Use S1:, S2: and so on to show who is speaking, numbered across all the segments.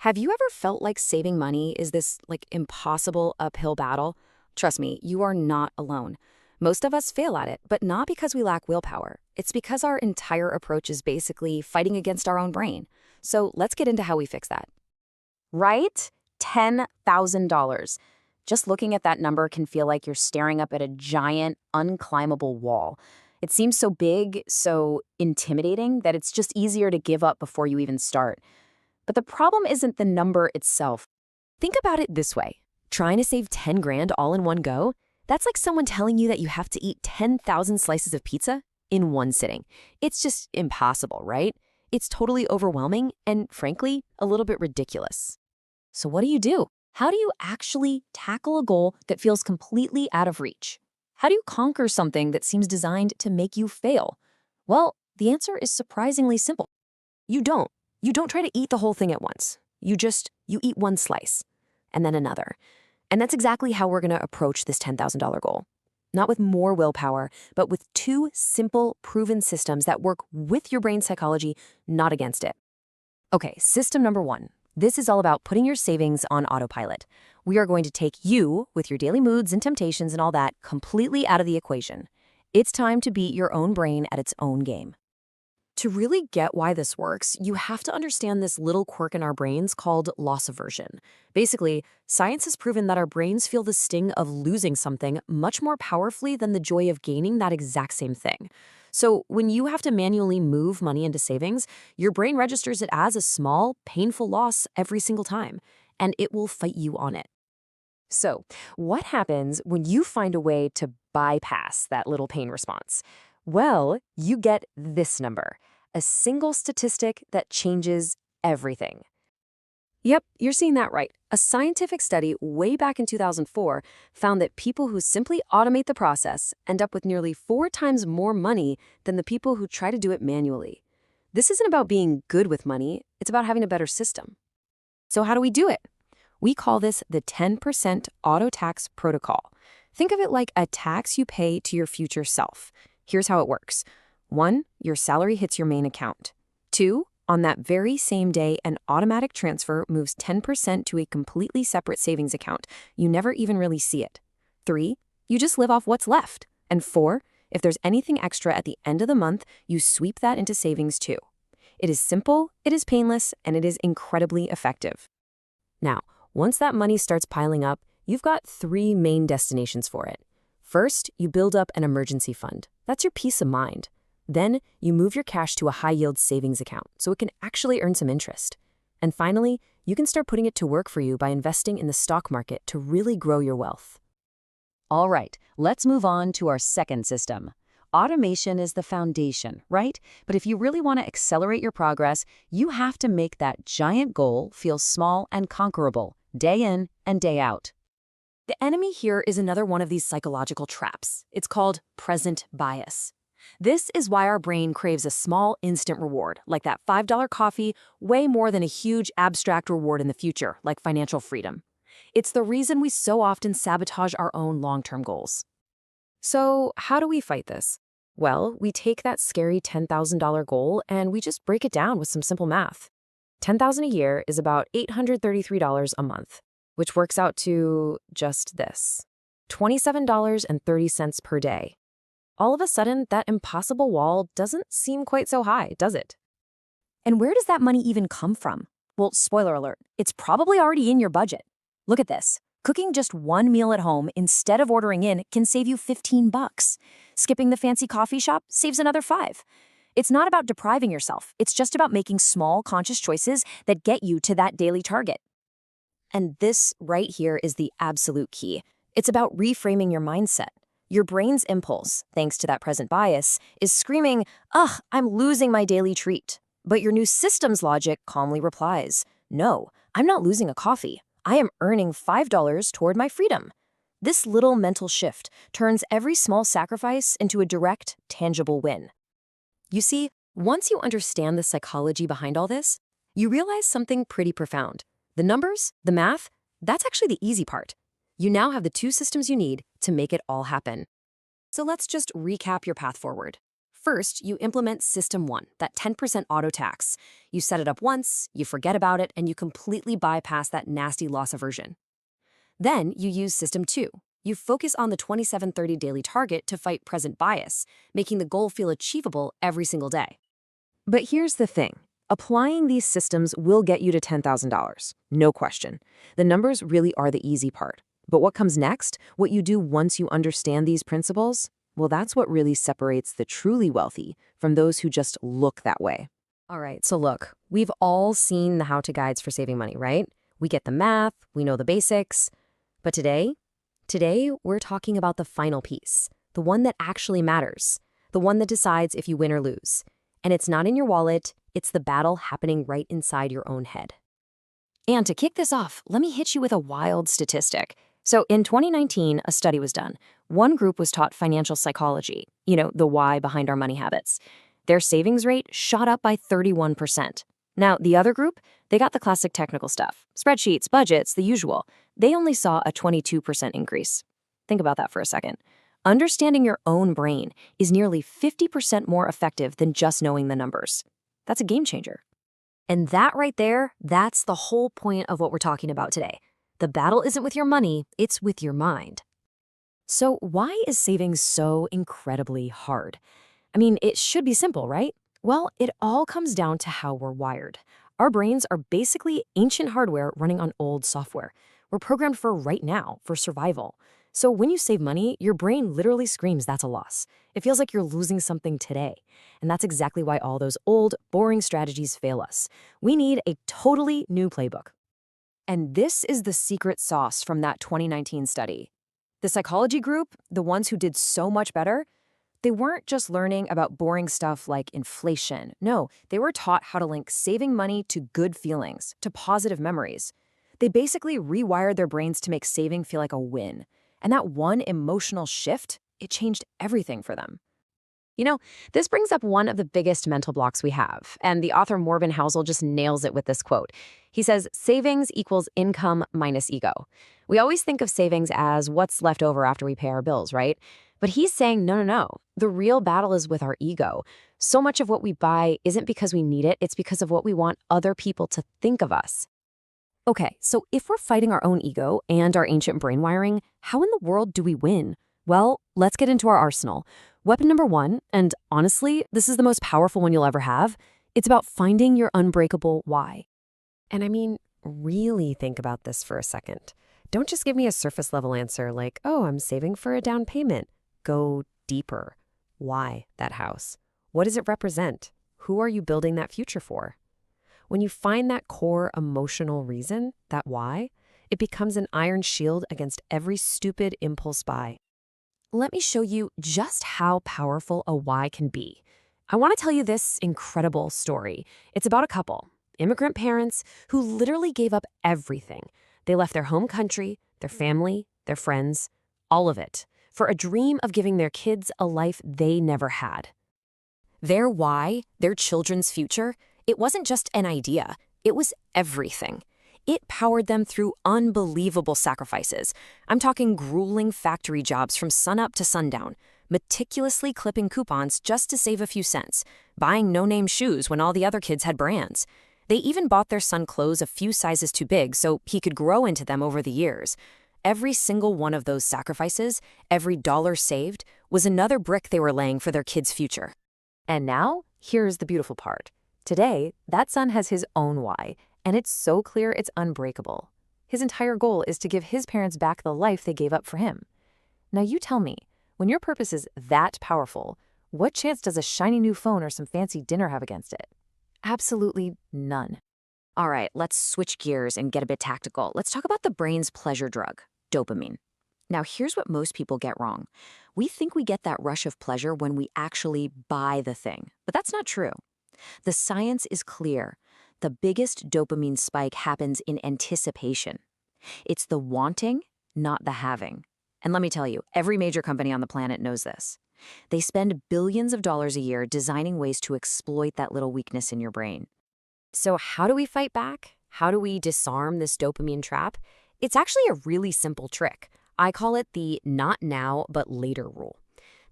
S1: Have you ever felt like saving money is this impossible uphill battle? Trust me, you are not alone. Most of us fail at it, but not because we lack willpower. It's because our entire approach is basically fighting against our own brain. So let's get into how we fix that. Right? $10,000. Just looking at that number can feel like you're staring up at a giant, unclimbable wall. It seems so big, so intimidating that it's just easier to give up before you even start. But the problem isn't the number itself. Think about it this way. Trying to save 10 grand all in one go? That's like someone telling you that you have to eat 10,000 slices of pizza in one sitting. It's just impossible, right? It's totally overwhelming and, frankly, a little bit ridiculous. So what do? How do you actually tackle a goal that feels completely out of reach? How do you conquer something that seems designed to make you fail? Well, the answer is surprisingly simple. You don't. You don't try to eat the whole thing at once. You eat one slice, and then another. And that's exactly how we're going to approach this $10,000 goal. Not with more willpower, but with two simple, proven systems that work with your brain psychology, not against it. Okay, system number one. This is all about putting your savings on autopilot. We are going to take you, with your daily moods and temptations and all that, completely out of the equation. It's time to beat your own brain at its own game. To really get why this works, you have to understand this little quirk in our brains called loss aversion. Basically, science has proven that our brains feel the sting of losing something much more powerfully than the joy of gaining that exact same thing. So when you have to manually move money into savings, your brain registers it as a small, painful loss every single time, and it will fight you on it. So what happens when you find a way to bypass that little pain response? Well, you get this number, a single statistic that changes everything. Yep, you're seeing that right. A scientific study way back in 2004 found that people who simply automate the process end up with nearly 4 times more money than the people who try to do it manually. This isn't about being good with money, it's about having a better system. So how do we do it? We call this the 10% auto tax protocol. Think of it like a tax you pay to your future self. Here's how it works. 1, your salary hits your main account. 2, on that very same day, an automatic transfer moves 10% to a completely separate savings account. You never even really see it. 3, you just live off what's left. And 4, if there's anything extra at the end of the month, you sweep that into savings too. It is simple, it is painless, and it is incredibly effective. Now, once that money starts piling up, you've got 3 main destinations for it. First, you build up an emergency fund. That's your peace of mind. Then, you move your cash to a high-yield savings account so it can actually earn some interest. And finally, you can start putting it to work for you by investing in the stock market to really grow your wealth. All right, let's move on to our second system. Automation is the foundation, right? But if you really want to accelerate your progress, you have to make that giant goal feel small and conquerable, day in and day out. The enemy here is another one of these psychological traps. It's called present bias. This is why our brain craves a small, instant reward, like that $5 coffee, way more than a huge, abstract reward in the future, like financial freedom. It's the reason we so often sabotage our own long-term goals. So how do we fight this? Well, we take that scary $10,000 goal and we just break it down with some simple math. $10,000 a year is about $833 a month, which works out to just this, $27.30 per day. All of a sudden, that impossible wall doesn't seem quite so high, does it? And where does that money even come from? Well, spoiler alert, it's probably already in your budget. Look at this. Cooking just one meal at home instead of ordering in can save you $15. Skipping the fancy coffee shop saves another $5. It's not about depriving yourself. It's just about making small, conscious choices that get you to that daily target. And this right here is the absolute key. It's about reframing your mindset. Your brain's impulse, thanks to that present bias, is screaming, "Ugh, I'm losing my daily treat." But your new system's logic calmly replies, "No, I'm not losing a coffee. I am earning $5 toward my freedom." This little mental shift turns every small sacrifice into a direct, tangible win. You see, once you understand the psychology behind all this, you realize something pretty profound. The numbers, the math, that's actually the easy part. You now have the 2 systems you need to make it all happen. So let's just recap your path forward. First, you implement System 1, that 10% auto tax. You set it up once, you forget about it, and you completely bypass that nasty loss aversion. Then you use System 2. You focus on the 2730 daily target to fight present bias, making the goal feel achievable every single day. But here's the thing. Applying these systems will get you to $10,000. No question. The numbers really are the easy part. But what comes next, what you do once you understand these principles, well, that's what really separates the truly wealthy from those who just look that way. All right, so look, we've all seen the how-to guides for saving money, right? We get the math, we know the basics. But today we're talking about the final piece, the one that actually matters, the one that decides if you win or lose. And it's not in your wallet, it's the battle happening right inside your own head. And to kick this off, let me hit you with a wild statistic. So in 2019, a study was done. One group was taught financial psychology, the why behind our money habits. Their savings rate shot up by 31%. Now, the other group, they got the classic technical stuff. Spreadsheets, budgets, the usual. They only saw a 22% increase. Think about that for a second. Understanding your own brain is nearly 50% more effective than just knowing the numbers. That's a game changer. And that right there, that's the whole point of what we're talking about today. The battle isn't with your money, it's with your mind. So why is saving so incredibly hard? I mean, it should be simple, right? Well, it all comes down to how we're wired. Our brains are basically ancient hardware running on old software. We're programmed for right now, for survival. So when you save money, your brain literally screams that's a loss. It feels like you're losing something today. And that's exactly why all those old, boring strategies fail us. We need a totally new playbook. And this is the secret sauce from that 2019 study. The psychology group, the ones who did so much better, they weren't just learning about boring stuff like inflation. No, they were taught how to link saving money to good feelings, to positive memories. They basically rewired their brains to make saving feel like a win. And that one emotional shift, it changed everything for them. This brings up one of the biggest mental blocks we have, and the author Morgan Housel just nails it with this quote. He says, savings equals income minus ego. We always think of savings as what's left over after we pay our bills, right? But he's saying, no. The real battle is with our ego. So much of what we buy isn't because we need it, it's because of what we want other people to think of us. Okay, so if we're fighting our own ego and our ancient brain wiring, how in the world do we win? Well, let's get into our arsenal. Weapon number 1, and honestly, this is the most powerful one you'll ever have, it's about finding your unbreakable why. And I mean, really think about this for a second. Don't just give me a surface level answer like, oh, I'm saving for a down payment. Go deeper. Why that house? What does it represent? Who are you building that future for? When you find that core emotional reason, that why, it becomes an iron shield against every stupid impulse buy. Let me show you just how powerful a why can be. I want to tell you this incredible story. It's about a couple, immigrant parents, who literally gave up everything. They left their home country, their family, their friends, all of it, for a dream of giving their kids a life they never had. Their why, their children's future, it wasn't just an idea, it was everything. It powered them through unbelievable sacrifices. I'm talking grueling factory jobs from sunup to sundown, meticulously clipping coupons just to save a few cents, buying no-name shoes when all the other kids had brands. They even bought their son clothes a few sizes too big so he could grow into them over the years. Every single one of those sacrifices, every dollar saved, was another brick they were laying for their kid's future. And now, here's the beautiful part. Today, that son has his own why. And it's so clear it's unbreakable. His entire goal is to give his parents back the life they gave up for him. Now you tell me, when your purpose is that powerful, what chance does a shiny new phone or some fancy dinner have against it? Absolutely none. All right, let's switch gears and get a bit tactical. Let's talk about the brain's pleasure drug, dopamine. Now here's what most people get wrong. We think we get that rush of pleasure when we actually buy the thing, but that's not true. The science is clear. The biggest dopamine spike happens in anticipation. It's the wanting, not the having. And let me tell you, every major company on the planet knows this. They spend billions of dollars a year designing ways to exploit that little weakness in your brain. So how do we fight back? How do we disarm this dopamine trap? It's actually a really simple trick. I call it the not now, but later rule.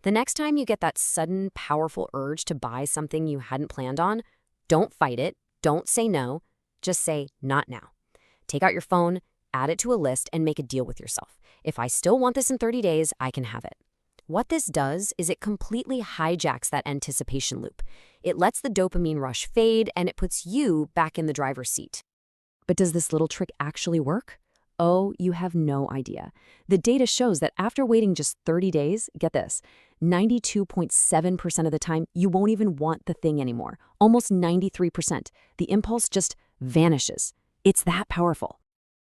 S1: The next time you get that sudden, powerful urge to buy something you hadn't planned on, don't fight it, don't say no, just say, not now. Take out your phone, add it to a list, and make a deal with yourself. If I still want this in 30 days, I can have it. What this does is it completely hijacks that anticipation loop. It lets the dopamine rush fade, and it puts you back in the driver's seat. But does this little trick actually work? Oh, you have no idea. The data shows that after waiting just 30 days, get this, 92.7% of the time, you won't even want the thing anymore. Almost 93%. The impulse just vanishes. It's that powerful.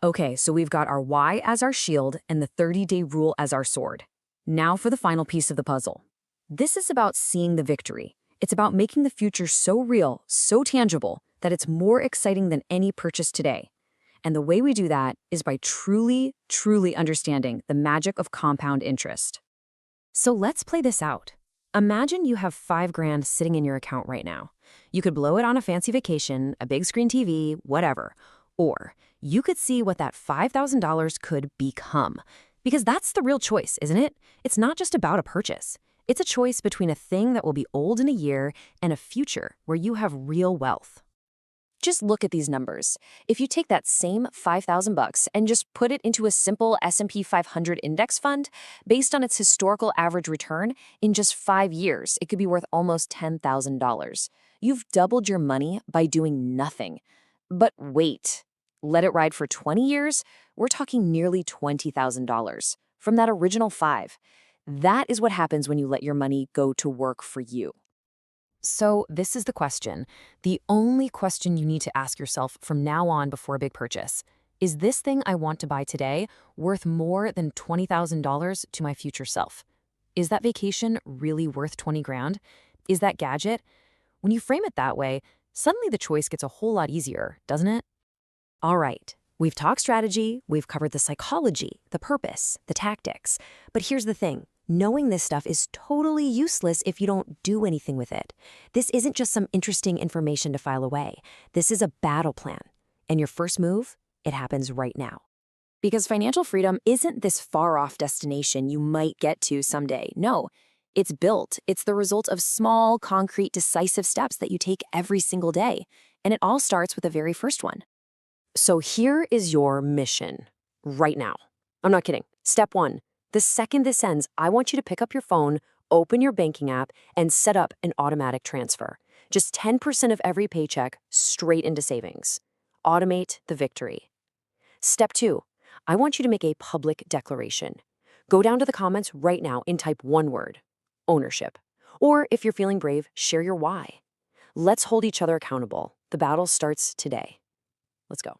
S1: Okay, so we've got our why as our shield and the 30-day rule as our sword. Now for the final piece of the puzzle. This is about seeing the victory. It's about making the future so real, so tangible, that it's more exciting than any purchase today. And the way we do that is by truly, truly understanding the magic of compound interest. So let's play this out. Imagine you have $5,000 sitting in your account right now. You could blow it on a fancy vacation, a big screen TV, whatever. Or you could see what that $5,000 could become. Because that's the real choice, isn't it? It's not just about a purchase. It's a choice between a thing that will be old in a year and a future where you have real wealth. Just look at these numbers. If you take that same $5,000 and just put it into a simple S&P 500 index fund, based on its historical average return, in just 5 years, it could be worth almost $10,000. You've doubled your money by doing nothing. But wait, let it ride for 20 years? We're talking nearly $20,000 from that original 5. That is what happens when you let your money go to work for you. So this is the question, the only question you need to ask yourself from now on before a big purchase. Is this thing I want to buy today worth more than $20,000 to my future self? Is that vacation really worth 20 grand? Is that gadget? When you frame it that way, suddenly the choice gets a whole lot easier, doesn't it? All right, we've talked strategy, we've covered the psychology, the purpose, the tactics. But here's the thing. Knowing this stuff is totally useless if you don't do anything with it. This isn't just some interesting information to file away. This is a battle plan. And your first move, it happens right now. Because financial freedom isn't this far-off destination you might get to someday. No, it's built. It's the result of small, concrete, decisive steps that you take every single day. And it all starts with the very first one. So here is your mission right now. I'm not kidding. Step 1. The second this ends, I want you to pick up your phone, open your banking app, and set up an automatic transfer. Just 10% of every paycheck straight into savings. Automate the victory. Step 2, I want you to make a public declaration. Go down to the comments right now and type one word, ownership. Or if you're feeling brave, share your why. Let's hold each other accountable. The battle starts today. Let's go.